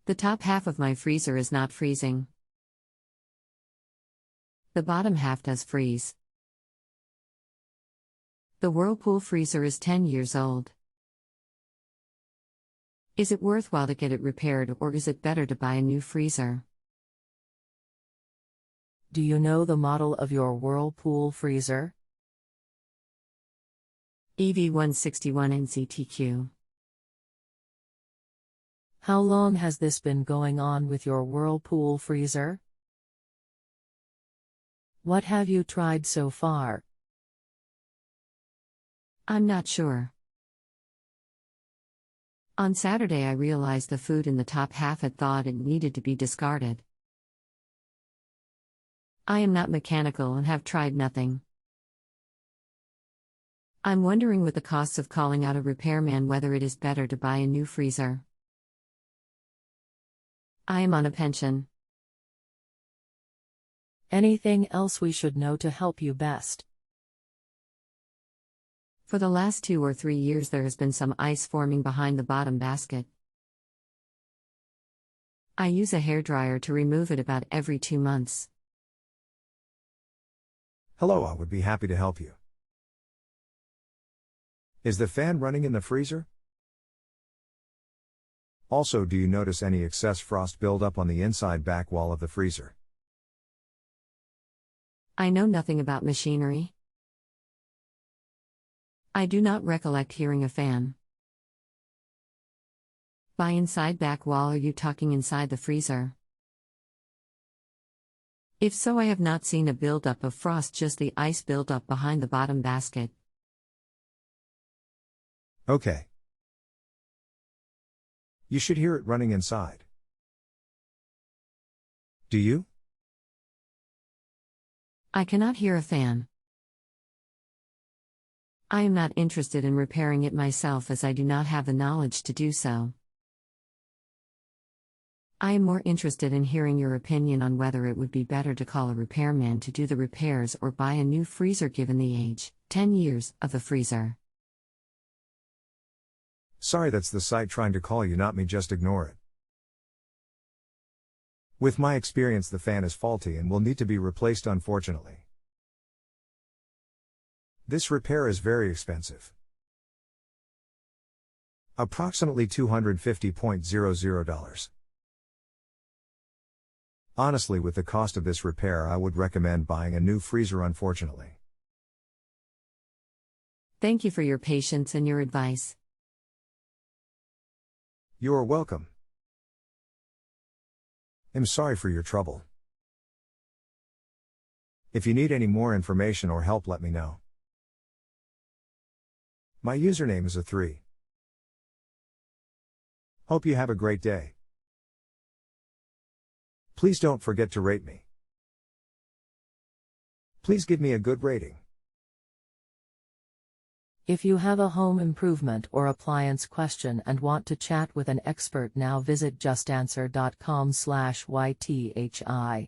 The top half of my freezer is not freezing. The bottom half does freeze. The Whirlpool freezer is 10 years old. Is it worthwhile to get it repaired, or is it better to buy a new freezer? Do you know the model of your Whirlpool freezer? EV161NZTQ. How long has this been going on with your Whirlpool freezer? What have you tried so far? I'm not sure. On Saturday I realized the food in the top half had thawed and needed to be discarded. I am not mechanical and have tried nothing. I'm wondering with the costs of calling out a repairman whether it is better to buy a new freezer. I am on a pension. Anything else we should know to help you best? For the last 2 or 3 years there has been some ice forming behind the bottom basket. I use a hairdryer to remove it about every 2 months. Hello, I would be happy to help you. Is the fan running in the freezer? Also, do you notice any excess frost buildup on the inside back wall of the freezer? I know nothing about machinery. I do not recollect hearing a fan. By inside back wall, are you talking inside the freezer? If so, I have not seen a buildup of frost, just the ice buildup behind the bottom basket. Okay. You should hear it running inside. Do you? I cannot hear a fan. I am not interested in repairing it myself as I do not have the knowledge to do so. I am more interested in hearing your opinion on whether it would be better to call a repairman to do the repairs or buy a new freezer given the age, 10 years, of the freezer. Sorry, that's the site trying to call you, not me, just ignore it. With my experience, the fan is faulty and will need to be replaced, unfortunately. This repair is very expensive. Approximately $250.00. Honestly, with the cost of this repair, I would recommend buying a new freezer, unfortunately. Thank you for your patience and your advice. You are welcome. I'm sorry for your trouble. If you need any more information or help, let me know. My username is a3. Hope you have a great day. Please don't forget to rate me. Please give me a good rating. If you have a home improvement or appliance question and want to chat with an expert now, visit justanswer.com/ythi.